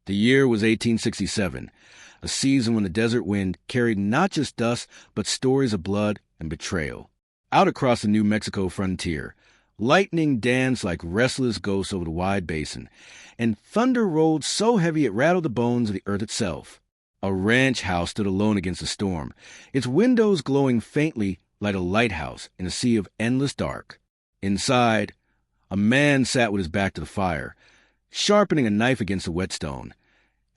The year was 1867, a season when the desert wind carried not just dust, but stories of blood and betrayal. Out across the New Mexico frontier, lightning danced like restless ghosts over the wide basin, and thunder rolled so heavy it rattled the bones of the earth itself. A ranch house stood alone against the storm, its windows glowing faintly like a lighthouse in a sea of endless dark. Inside, a man sat with his back to the fire, sharpening a knife against the whetstone,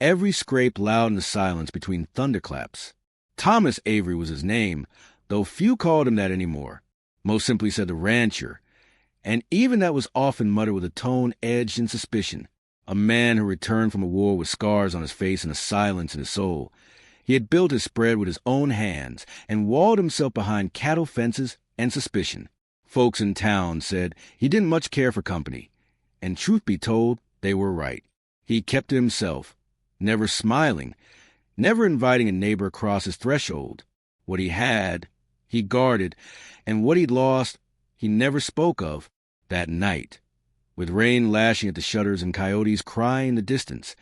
every scrape loud in the silence between thunderclaps. Thomas Avery was his name, though few called him that anymore. Most simply said the rancher, and even that was often muttered with a tone edged in suspicion. A man who returned from a war with scars on his face and a silence in his soul. He had built his spread with his own hands and walled himself behind cattle fences and suspicion. Folks in town said he didn't much care for company, and truth be told, they were right. He kept to himself, never smiling, never inviting a neighbor across his threshold. What he had, he guarded, and what he'd lost, he never spoke of that night. With rain lashing at the shutters and coyotes crying in the distance,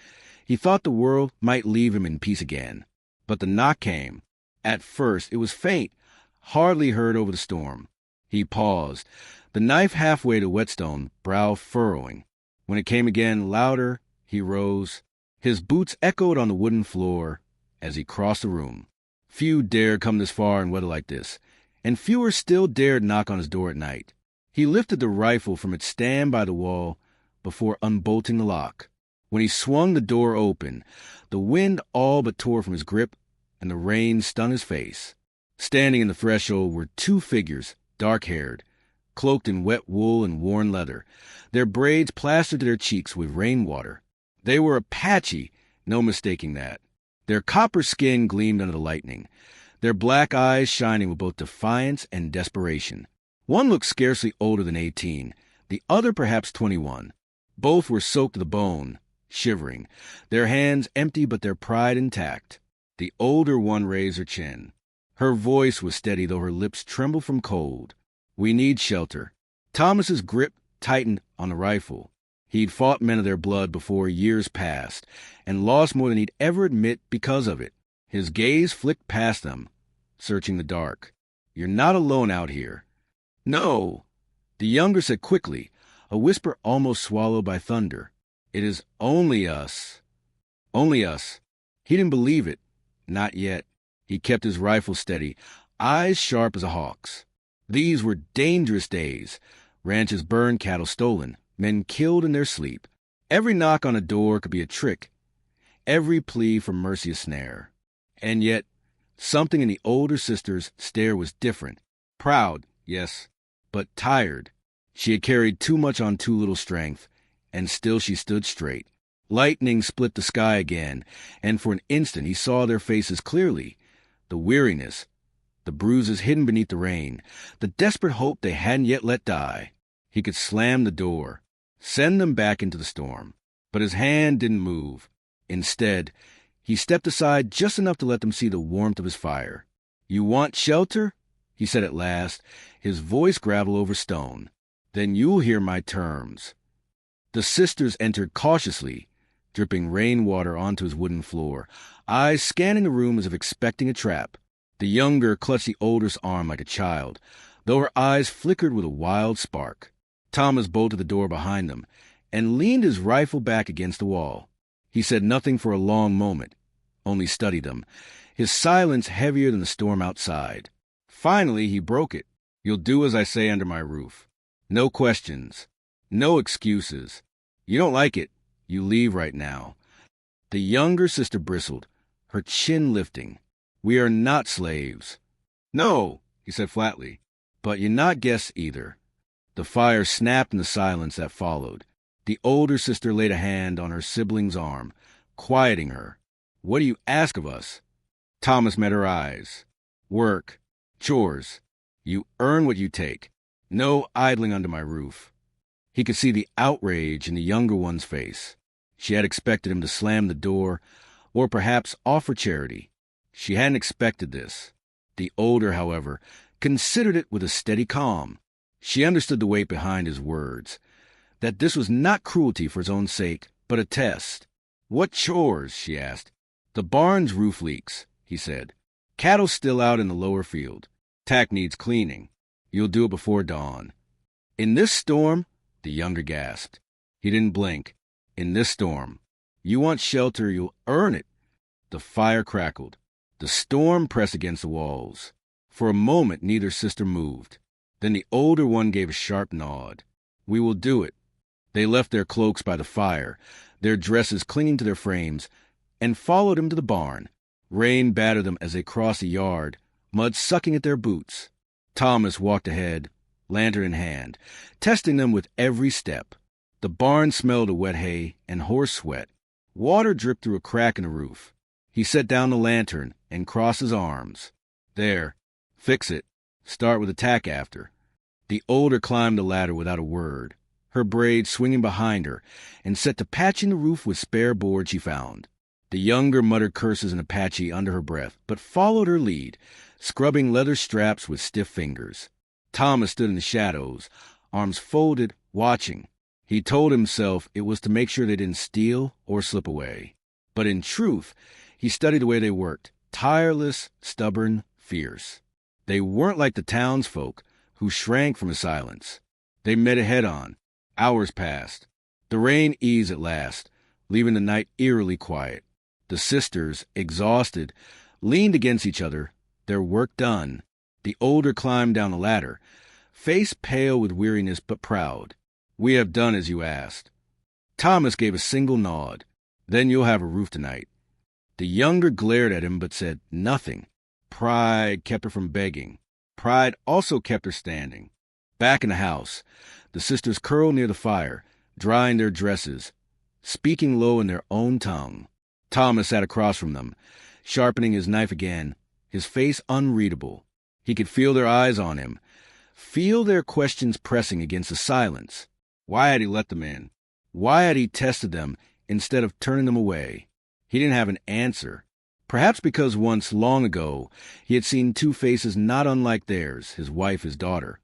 he thought the world might leave him in peace again. But the knock came. At first, it was faint, hardly heard over the storm. He paused, the knife halfway to whetstone, brow furrowing. When it came again, louder, he rose. His boots echoed on the wooden floor as he crossed the room. Few dared come this far in weather like this, and fewer still dared knock on his door at night. He lifted the rifle from its stand by the wall before unbolting the lock. When he swung the door open, the wind all but tore from his grip, and the rain stung his face. Standing in the threshold were two figures, dark-haired, cloaked in wet wool and worn leather, their braids plastered to their cheeks with rainwater. They were Apache, no mistaking that. Their copper skin gleamed under the lightning, their black eyes shining with both defiance and desperation. One looked scarcely older than 18, the other perhaps 21. Both were soaked to the bone, shivering, their hands empty but their pride intact. The older one raised her chin. Her voice was steady, though her lips trembled from cold. "We need shelter." Thomas's grip tightened on the rifle. He'd fought men of their blood before years passed, and lost more than he'd ever admit because of it. His gaze flicked past them, searching the dark. "You're not alone out here." "No," the younger said quickly, a whisper almost swallowed by thunder. "It is only us." Only us. He didn't believe it. Not yet. He kept his rifle steady, eyes sharp as a hawk's. These were dangerous days. Ranches burned, cattle stolen, men killed in their sleep. Every knock on a door could be a trick, every plea for mercy a snare. And yet, something in the older sister's stare was different. Proud, yes, but tired. She had carried too much on too little strength, and still she stood straight. Lightning split the sky again, and for an instant he saw their faces clearly. The weariness, the bruises hidden beneath the rain, the desperate hope they hadn't yet let die. He could slam the door, send them back into the storm. But his hand didn't move. Instead, he stepped aside just enough to let them see the warmth of his fire. "You want shelter?" he said at last, his voice gravel over stone. "Then you'll hear my terms." The sisters entered cautiously, dripping rainwater onto his wooden floor, eyes scanning the room as if expecting a trap. The younger clutched the older's arm like a child, though her eyes flickered with a wild spark. Thomas bolted the door behind them and leaned his rifle back against the wall. He said nothing for a long moment, only studied them, his silence heavier than the storm outside. Finally, he broke it. "You'll do as I say under my roof. No questions. No excuses. You don't like it. You leave right now." The younger sister bristled, her chin lifting. "We are not slaves." "No," he said flatly, "but you're not guests either." The fire snapped in the silence that followed. The older sister laid a hand on her sibling's arm, quieting her. "What do you ask of us?" Thomas met her eyes. "Work. Chores. You earn what you take. No idling under my roof." He could see the outrage in the younger one's face. She had expected him to slam the door, or perhaps offer charity. She hadn't expected this. The older, however, considered it with a steady calm. She understood the weight behind his words, that this was not cruelty for his own sake, but a test. "What chores?" she asked. "The barn's roof leaks," he said. "Cattle's still out in the lower field. Tack needs cleaning. You'll do it before dawn." "In this storm?" the younger gasped. He didn't blink. "In this storm. You want shelter, you'll earn it." The fire crackled. The storm pressed against the walls. For a moment, neither sister moved. Then the older one gave a sharp nod. "We will do it." They left their cloaks by the fire, their dresses clinging to their frames, and followed him to the barn. Rain battered them as they crossed the yard, mud sucking at their boots. Thomas walked ahead, lantern in hand, testing them with every step. The barn smelled of wet hay and horse sweat. Water dripped through a crack in the roof. He set down the lantern and crossed his arms. "There. Fix it. Start with the tack after." The older climbed the ladder without a word, her braids swinging behind her, and set to patching the roof with spare board she found. The younger muttered curses in Apache under her breath, but followed her lead, scrubbing leather straps with stiff fingers. Thomas stood in the shadows, arms folded, watching. He told himself it was to make sure they didn't steal or slip away. But in truth, he studied the way they worked, tireless, stubborn, fierce. They weren't like the townsfolk, who shrank from his silence. They met it head-on. Hours passed. The rain eased at last, leaving the night eerily quiet. The sisters, exhausted, leaned against each other, their work done. The older climbed down the ladder, face pale with weariness but proud. "We have done as you asked." Thomas gave a single nod. "Then you'll have a roof tonight." The younger glared at him but said nothing. Pride kept her from begging. Pride also kept her standing. Back in the house, the sisters curled near the fire, drying their dresses, speaking low in their own tongue. Thomas sat across from them, sharpening his knife again, his face unreadable. He could feel their eyes on him, feel their questions pressing against the silence. Why had he let them in? Why had he tested them instead of turning them away? He didn't have an answer. Perhaps because once, long ago, he had seen two faces not unlike theirs, his wife, his daughter,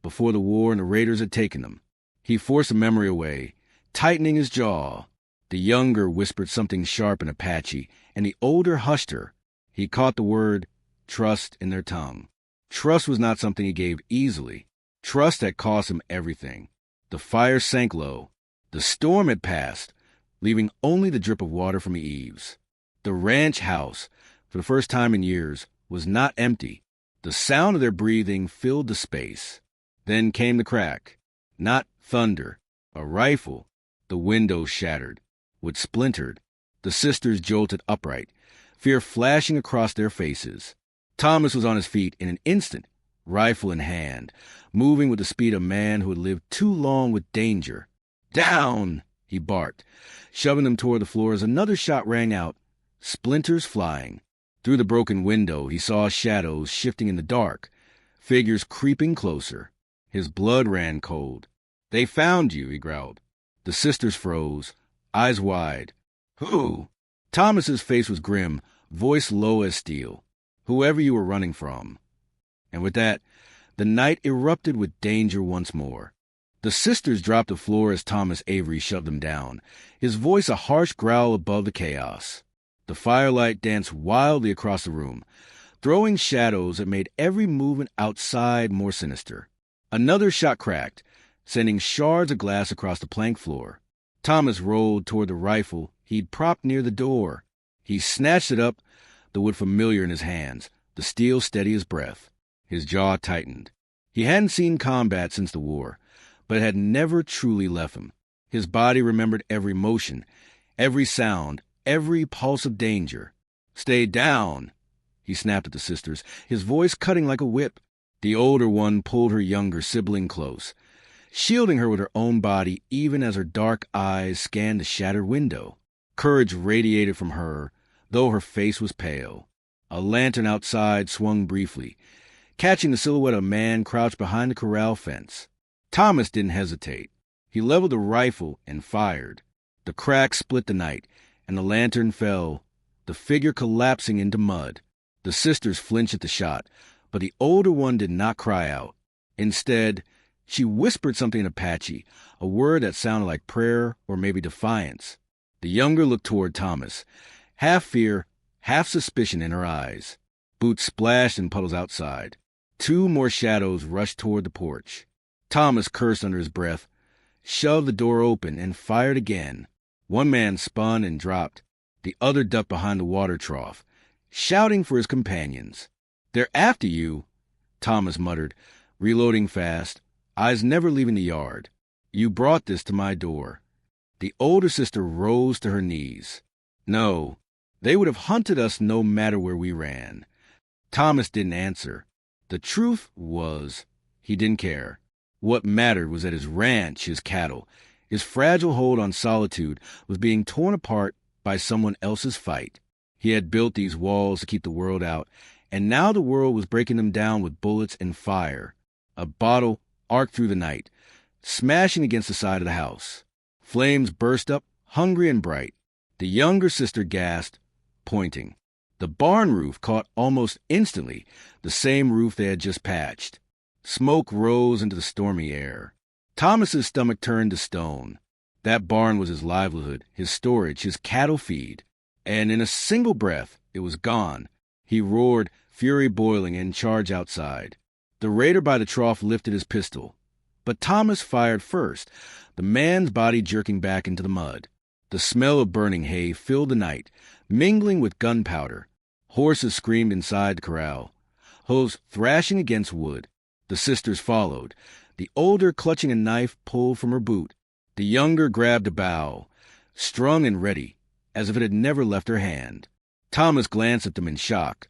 before the war and the raiders had taken them. He forced a memory away, tightening his jaw. The younger whispered something sharp in Apache, and the older hushed her. He caught the word trust in their tongue. Trust was not something he gave easily. Trust had cost him everything. The fire sank low. The storm had passed, leaving only the drip of water from the eaves. The ranch house, for the first time in years, was not empty. The sound of their breathing filled the space. Then came the crack. Not thunder. A rifle. The windows shattered. Wood splintered. The sisters jolted upright, fear flashing across their faces. Thomas was on his feet in an instant, rifle in hand, moving with the speed of a man who had lived too long with danger. "Down!" he barked, shoving them toward the floor as another shot rang out, splinters flying. Through the broken window, he saw shadows shifting in the dark, figures creeping closer. His blood ran cold. "They found you," he growled. The sisters froze, eyes wide. "Who?" Thomas's face was grim, voice low as steel. "Whoever you were running from." And with that, the night erupted with danger once more. The sisters dropped to the floor as Thomas Avery shoved them down, his voice a harsh growl above the chaos. The firelight danced wildly across the room, throwing shadows that made every movement outside more sinister. Another shot cracked, sending shards of glass across the plank floor. Thomas rolled toward the rifle he'd propped near the door. He snatched it up, the wood familiar in his hands, the steel steady as breath. His jaw tightened. He hadn't seen combat since the war, but it had never truly left him. His body remembered every motion, every sound, every pulse of danger. "Stay down!" he snapped at the sisters, his voice cutting like a whip. The older one pulled her younger sibling close, shielding her with her own body even as her dark eyes scanned the shattered window. Courage radiated from her, though her face was pale. A lantern outside swung briefly, catching the silhouette of a man crouched behind the corral fence. Thomas didn't hesitate. He leveled the rifle and fired. The crack split the night, and the lantern fell, the figure collapsing into mud. The sisters flinched at the shot, but the older one did not cry out. Instead, she whispered something in Apache, a word that sounded like prayer or maybe defiance. The younger looked toward Thomas, half fear, half suspicion in her eyes. Boots splashed in puddles outside. 2 more shadows rushed toward the porch. Thomas cursed under his breath, shoved the door open, and fired again. 1 man spun and dropped. The other ducked behind the water trough, shouting for his companions. "They're after you," Thomas muttered, reloading fast, eyes never leaving the yard. "You brought this to my door." The older sister rose to her knees. "No, they would have hunted us no matter where we ran." Thomas didn't answer. The truth was, he didn't care. What mattered was that his ranch, his cattle, his fragile hold on solitude was being torn apart by someone else's fight. He had built these walls to keep the world out, and now the world was breaking them down with bullets and fire. A bottle arced through the night, smashing against the side of the house. Flames burst up, hungry and bright. The younger sister gasped, pointing. The barn roof caught almost instantly, the same roof they had just patched. Smoke rose into the stormy air. Thomas's stomach turned to stone. That barn was his livelihood, his storage, his cattle feed. And in a single breath, it was gone. He roared, fury boiling, and charged outside. The raider by the trough lifted his pistol. But Thomas fired first, the man's body jerking back into the mud. The smell of burning hay filled the night, mingling with gunpowder. Horses screamed inside the corral, hooves thrashing against wood. The sisters followed, the older clutching a knife pulled from her boot. The younger grabbed a bough, strung and ready, as if it had never left her hand. Thomas glanced at them in shock.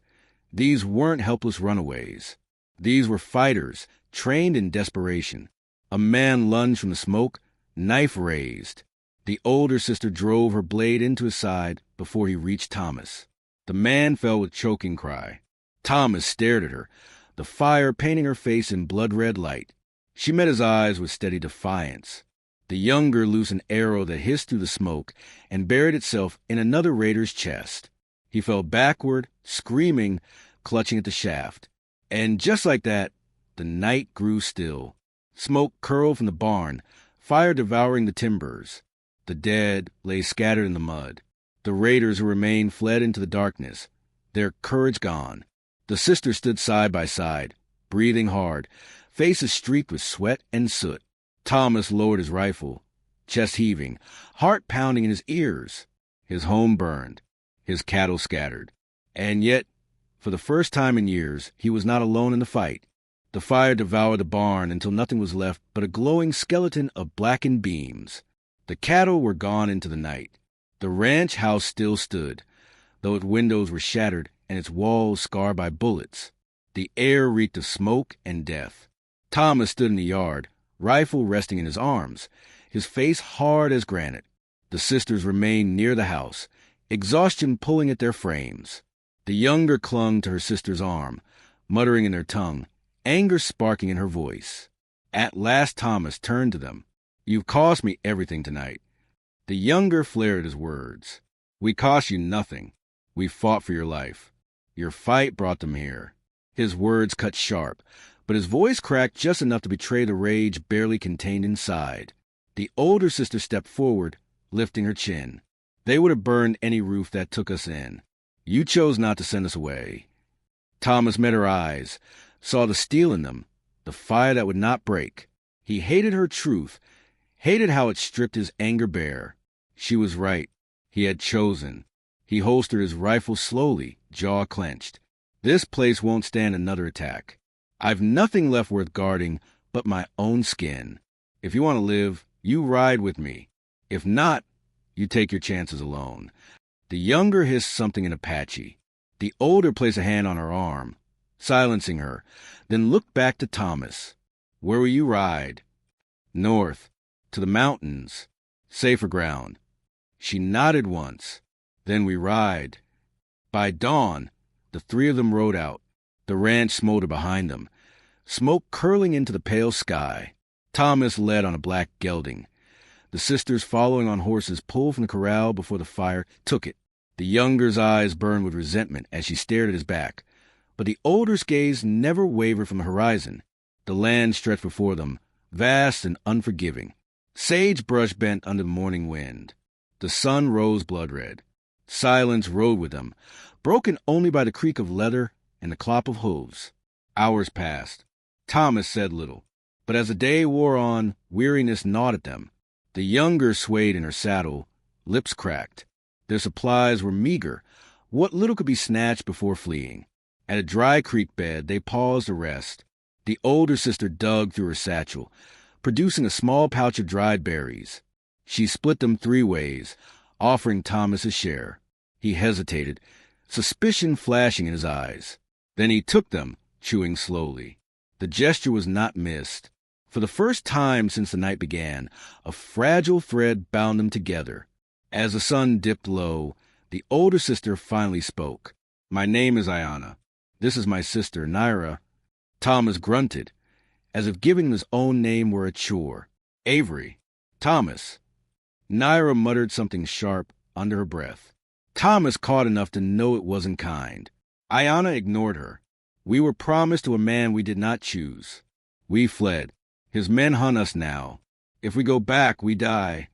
These weren't helpless runaways. These were fighters, trained in desperation. A man lunged from the smoke, knife raised. The older sister drove her blade into his side before he reached Thomas. The man fell with a choking cry. Thomas stared at her, the fire painting her face in blood-red light. She met his eyes with steady defiance. The younger loosed an arrow that hissed through the smoke and buried itself in another raider's chest. He fell backward, screaming, clutching at the shaft. And just like that, the night grew still. Smoke curled from the barn, fire devouring the timbers. The dead lay scattered in the mud. The raiders who remained fled into the darkness, their courage gone. The sisters stood side by side, breathing hard, faces streaked with sweat and soot. Thomas lowered his rifle, chest heaving, heart pounding in his ears. His home burned, his cattle scattered. And yet, for the first time in years, he was not alone in the fight. The fire devoured the barn until nothing was left but a glowing skeleton of blackened beams. The cattle were gone into the night. The ranch house still stood, though its windows were shattered and its walls scarred by bullets. The air reeked of smoke and death. Thomas stood in the yard, rifle resting in his arms, his face hard as granite. The sisters remained near the house, exhaustion pulling at their frames. The younger clung to her sister's arm, muttering in their tongue, anger sparking in her voice. At last Thomas turned to them. "You've cost me everything tonight." The younger flared at his words. "We cost you nothing. We fought for your life. Your fight brought them here." His words cut sharp, but his voice cracked just enough to betray the rage barely contained inside. The older sister stepped forward, lifting her chin. "They would have burned any roof that took us in. You chose not to send us away." Thomas met her eyes, saw the steel in them, the fire that would not break. He hated her truth, hated how it stripped his anger bare. She was right. He had chosen. He holstered his rifle slowly, jaw clenched. "This place won't stand another attack. I've nothing left worth guarding but my own skin. If you want to live, you ride with me. If not, you take your chances alone." The younger hissed something in Apache. The older placed a hand on her arm, silencing her, then looked back to Thomas. "Where will you ride?" "North. To the mountains. Safer ground." She nodded once. "Then we ride." By dawn, the 3 of them rode out. The ranch smoldered behind them, smoke curling into the pale sky. Thomas led on a black gelding. The sisters, following on horses pulled from the corral before the fire, took it. The younger's eyes burned with resentment as she stared at his back, but the older's gaze never wavered from the horizon. The land stretched before them, vast and unforgiving. Sagebrush bent under the morning wind. The sun rose blood-red. Silence rode with them, broken only by the creak of leather and the clop of hooves. Hours passed. Thomas said little, but as the day wore on, weariness gnawed at them. The younger swayed in her saddle, lips cracked. Their supplies were meager, what little could be snatched before fleeing. At a dry creek bed, they paused to rest. The older sister dug through her satchel, producing a small pouch of dried berries. She split them 3 ways, offering Thomas a share. He hesitated, suspicion flashing in his eyes. Then he took them, chewing slowly. The gesture was not missed. For the first time since the night began, a fragile thread bound them together. As the sun dipped low, the older sister finally spoke. "My name is Ayanna. This is my sister, Naira." Thomas grunted, as if giving his own name were a chore. "Avery." "Thomas." Naira muttered something sharp under her breath. Thomas caught enough to know it wasn't kind. Ayanna ignored her. "We were promised to a man we did not choose. We fled. His men hunt us now. If we go back, we die."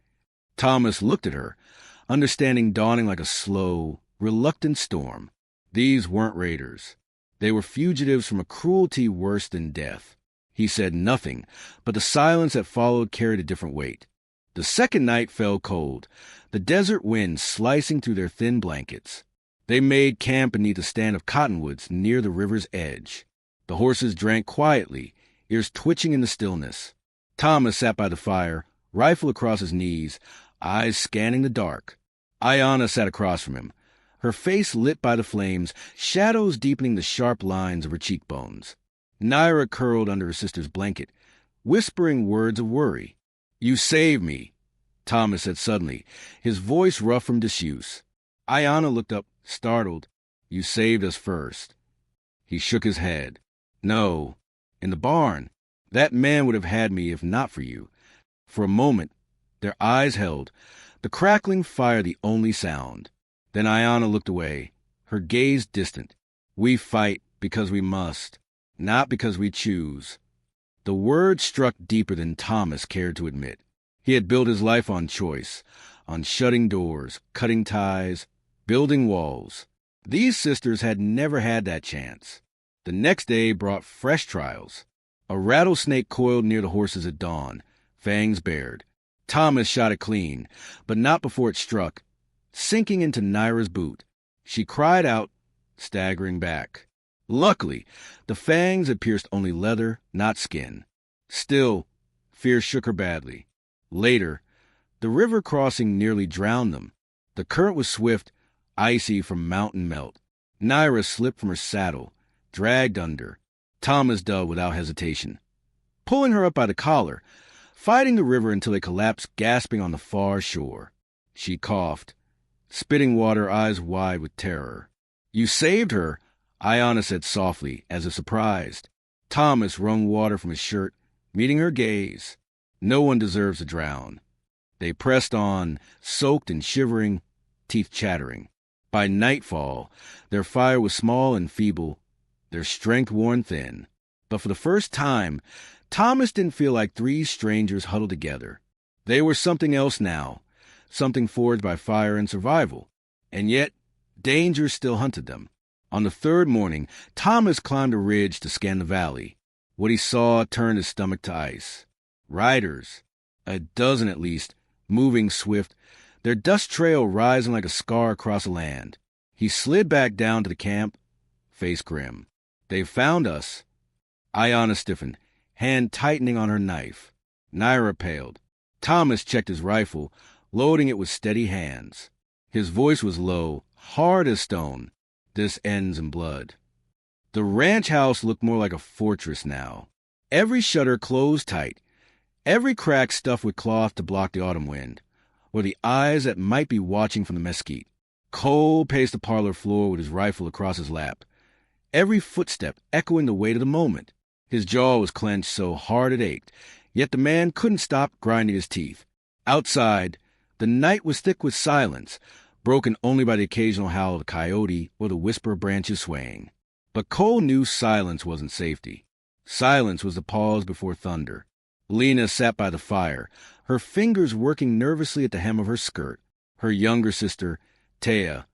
Thomas looked at her, understanding dawning like a slow, reluctant storm. These weren't raiders. They were fugitives from a cruelty worse than death. He said nothing, but the silence that followed carried a different weight. The second night fell cold, the desert wind slicing through their thin blankets. They made camp beneath a stand of cottonwoods near the river's edge. The horses drank quietly, ears twitching in the stillness. Thomas sat by the fire, rifle across his knees, eyes scanning the dark. Ayanna sat across from him, her face lit by the flames, shadows deepening the sharp lines of her cheekbones. Naira curled under her sister's blanket, whispering words of worry. "You saved me," Thomas said suddenly, his voice rough from disuse. Ayanna looked up, startled. "You saved us first." He shook his head. "No. In the barn. That man would have had me if not for you." For a moment, their eyes held, the crackling fire the only sound. Then Ayanna looked away, her gaze distant. "We fight because we must, not because we choose." The word struck deeper than Thomas cared to admit. He had built his life on choice, on shutting doors, cutting ties, building walls. These sisters had never had that chance. The next day brought fresh trials. A rattlesnake coiled near the horses at dawn, fangs bared. Thomas shot it clean, but not before it struck, sinking into Naira's boot. She cried out, staggering back. Luckily, the fangs had pierced only leather, not skin. Still, fear shook her badly. Later, the river crossing nearly drowned them. The current was swift, icy from mountain melt. Naira slipped from her saddle, dragged under. Thomas dug without hesitation, pulling her up by the collar, fighting the river until they collapsed gasping on the far shore. She coughed, spitting water, eyes wide with terror. "You saved her," Ayanna said softly, as if surprised. Thomas wrung water from his shirt, meeting her gaze. "No one deserves to drown." They pressed on, soaked and shivering, teeth chattering. By nightfall, their fire was small and feeble, their strength worn thin. But for the first time, Thomas didn't feel like 3 strangers huddled together. They were something else now, something forged by fire and survival. And yet, danger still hunted them. On the 3rd morning, Thomas climbed a ridge to scan the valley. What he saw turned his stomach to ice. Riders, a dozen at least, moving swift, their dust trail rising like a scar across the land. He slid back down to the camp, face grim. "They've found us." Ayanna stiffened, hand tightening on her knife. Naira paled. Thomas checked his rifle, loading it with steady hands. His voice was low, hard as stone. "This ends in blood." The ranch house looked more like a fortress now. Every shutter closed tight, every crack stuffed with cloth to block the autumn wind, or the eyes that might be watching from the mesquite. Cole paced the parlor floor with his rifle across his lap, every footstep echoing the weight of the moment. His jaw was clenched so hard it ached, yet the man couldn't stop grinding his teeth. Outside, the night was thick with silence, broken only by the occasional howl of a coyote or the whisper of branches swaying. But Cole knew silence wasn't safety. Silence was the pause before thunder. Lena sat by the fire, her fingers working nervously at the hem of her skirt. Her younger sister, Taya,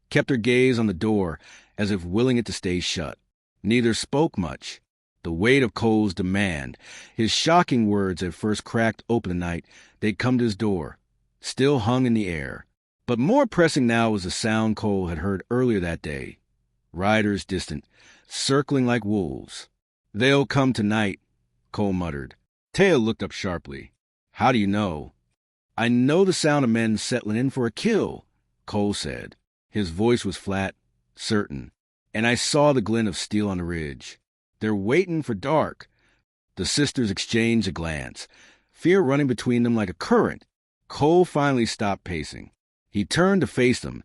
kept her gaze on the door as if willing it to stay shut. Neither spoke much. The weight of Cole's demand, his shocking words at first cracked open the night they'd come to his door, still hung in the air. But more pressing now was the sound Cole had heard earlier that day. Riders distant, circling like wolves. "They'll come tonight," Cole muttered. Taya looked up sharply. "How do you know?" "I know the sound of men settling in for a kill," Cole said. His voice was flat, certain. "And I saw the glint of steel on the ridge. They're waiting for dark." The sisters exchanged a glance, fear running between them like a current. Cole finally stopped pacing. He turned to face them,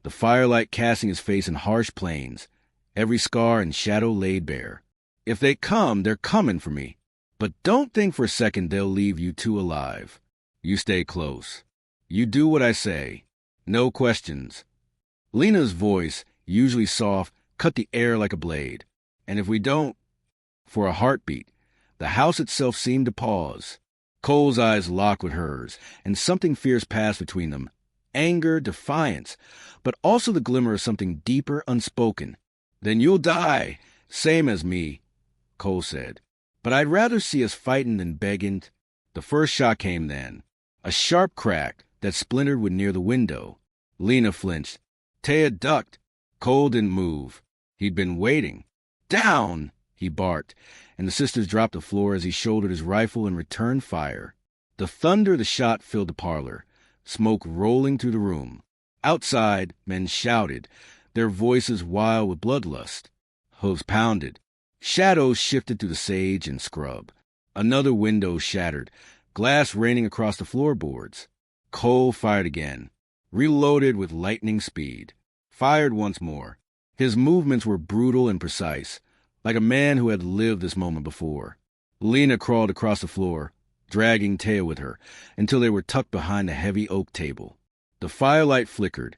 the firelight casting his face in harsh planes, every scar and shadow laid bare. "If they come, they're coming for me. But don't think for a second they'll leave you two alive. You stay close. You do what I say. No questions." Lena's voice, usually soft, cut the air like a blade. "And if we don't—" For a heartbeat, the house itself seemed to pause. Cole's eyes locked with hers, and something fierce passed between them. Anger, defiance, but also the glimmer of something deeper, unspoken. "Then you'll die, same as me," Cole said. "But I'd rather see us fighting than begging." The first shot came then, a sharp crack that splintered when near the window. Lena flinched. Taya ducked. Cole didn't move. He'd been waiting. "Down!" he barked, and the sisters dropped to the floor as he shouldered his rifle and returned fire. The thunder of the shot filled the parlor, smoke rolling through the room. Outside, men shouted, their voices wild with bloodlust. Hooves pounded. Shadows shifted through the sage and scrub. Another window shattered, glass raining across the floorboards. Cole fired again, reloaded with lightning speed. Fired once more. His movements were brutal and precise, like a man who had lived this moment before. Lena crawled across the floor, dragging Taya with her, until they were tucked behind a heavy oak table. The firelight flickered,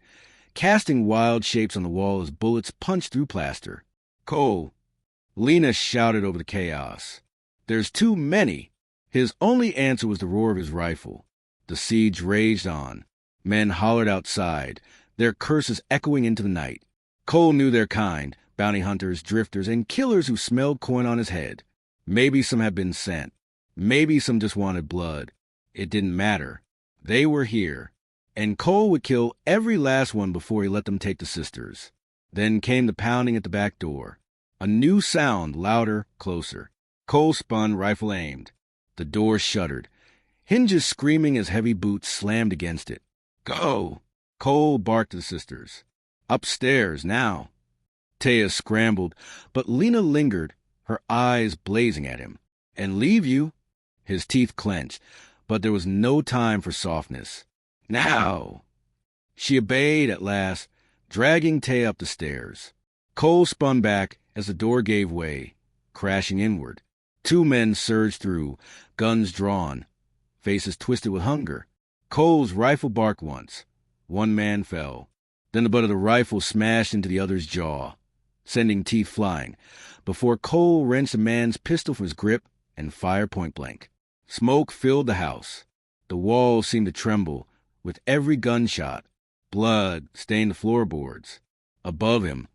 casting wild shapes on the wall as bullets punched through plaster. "Cole!" Lena shouted over the chaos. "There's too many!" His only answer was the roar of his rifle. The siege raged on. Men hollered outside, their curses echoing into the night. Cole knew their kind, bounty hunters, drifters, and killers who smelled coin on his head. Maybe some had been sent. Maybe some just wanted blood. It didn't matter. They were here. And Cole would kill every last one before he let them take the sisters. Then came the pounding at the back door. A new sound, louder, closer. Cole spun, rifle aimed. The door shuddered, hinges screaming as heavy boots slammed against it. "Go!" Cole barked to the sisters. "Upstairs, now." Taya scrambled, but Lena lingered, her eyes blazing at him. "And leave you?" His teeth clenched, but there was no time for softness. "Now!" She obeyed at last, dragging Taya up the stairs. Cole spun back as the door gave way, crashing inward. Two men surged through, guns drawn, faces twisted with hunger. Cole's rifle barked once. One man fell. Then the butt of the rifle smashed into the other's jaw, sending teeth flying, before Cole wrenched the man's pistol from his grip and fired point blank. Smoke filled the house. The walls seemed to tremble with every gunshot. Blood stained the floorboards. Above him,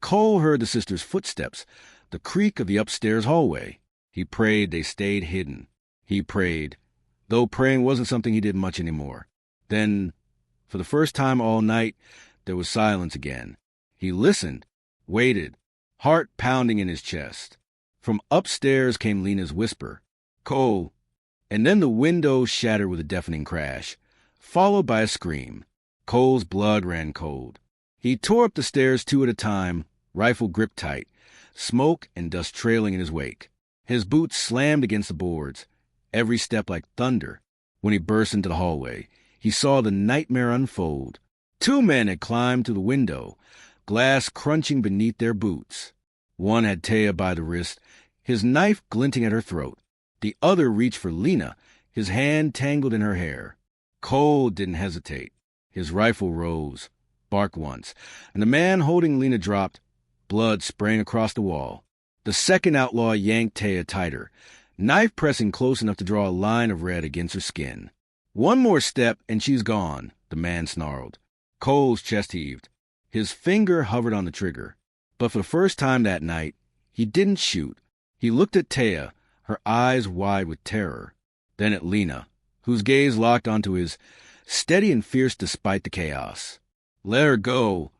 Cole heard the sisters' footsteps, the creak of the upstairs hallway. He prayed they stayed hidden. He prayed, though praying wasn't something he did much anymore. Then, for the first time all night, there was silence again. He listened, waited, heart pounding in his chest. From upstairs came Lena's whisper, "Cole," and then the window shattered with a deafening crash, followed by a scream. Cole's blood ran cold. He tore up the stairs two at a time, rifle gripped tight, smoke and dust trailing in his wake. His boots slammed against the boards, every step like thunder. When he burst into the hallway, he saw the nightmare unfold. Two men had climbed through the window, glass crunching beneath their boots. One had Taya by the wrist, his knife glinting at her throat. The other reached for Lena, his hand tangled in her hair. Cole didn't hesitate. His rifle rose, barked once, and the man holding Lena dropped, blood spraying across the wall. The second outlaw yanked Taya tighter, knife pressing close enough to draw a line of red against her skin. One more step and she's gone, the man snarled. Cole's chest heaved. His finger hovered on the trigger. But for the first time that night, he didn't shoot. He looked at Taya, her eyes wide with terror. Then at Lena, whose gaze locked onto his, steady and fierce despite the chaos. "Let her go,"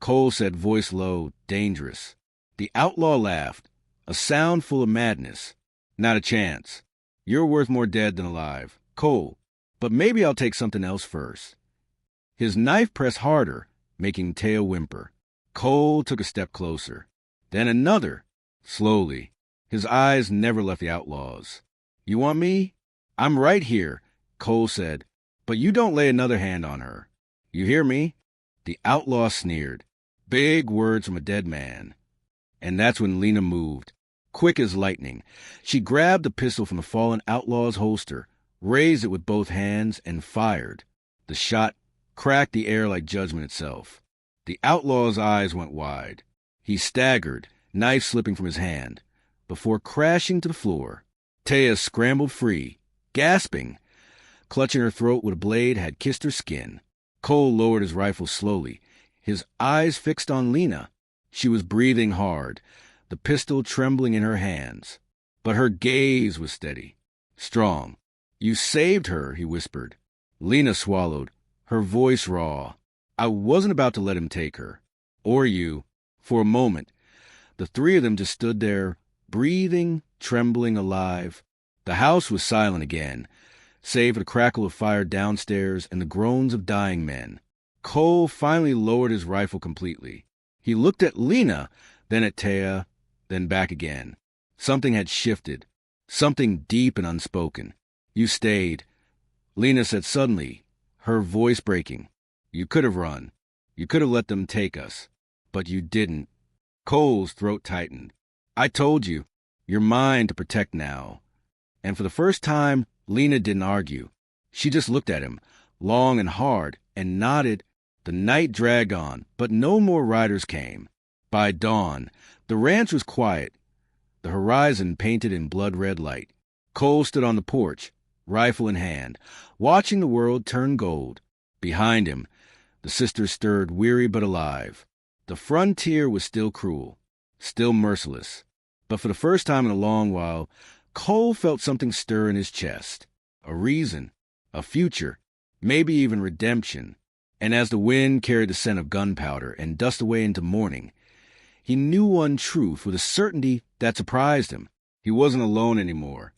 Cole said, voice low, dangerous. The outlaw laughed, a sound full of madness. "Not a chance. You're worth more dead than alive, Cole, but maybe I'll take something else first." His knife pressed harder, making Taya whimper. Cole took a step closer. Then another, slowly. His eyes never left the outlaw's. "You want me?" "I'm right here," Cole said, "but you don't lay another hand on her. You hear me?" The outlaw sneered. Big words from a dead man. And that's when Lena moved. Quick as lightning, she grabbed the pistol from the fallen outlaw's holster, raised it with both hands, and fired. The shot cracked the air like judgment itself. The outlaw's eyes went wide. He staggered, knife slipping from his hand, before crashing to the floor. Taya scrambled free, gasping. Clutching her throat where the blade had kissed her skin. Cole lowered his rifle slowly, his eyes fixed on Lena. She was breathing hard, the pistol trembling in her hands. But her gaze was steady, strong. "You saved her," he whispered. Lena swallowed, her voice raw. "I wasn't about to let him take her. Or you." For a moment, the three of them just stood there, breathing, trembling, alive. The house was silent again, save for the crackle of fire downstairs and the groans of dying men. Cole finally lowered his rifle completely. He looked at Lena, then at Taya, then back again. Something had shifted, something deep and unspoken. "You stayed," Lena said suddenly, her voice breaking. "You could have run. You could have let them take us. But you didn't." Cole's throat tightened. "I told you. You're mine to protect now." And for the first time, Lena didn't argue. She just looked at him, long and hard, and nodded. The night dragged on, but no more riders came. By dawn, the ranch was quiet, the horizon painted in blood-red light. Cole stood on the porch, rifle in hand, watching the world turn gold. Behind him, the sisters stirred, weary but alive. The frontier was still cruel, still merciless. But for the first time in a long while, Cole felt something stir in his chest. A reason, a future, maybe even redemption. And as the wind carried the scent of gunpowder and dust away into morning, he knew one truth with a certainty that surprised him. He wasn't alone anymore.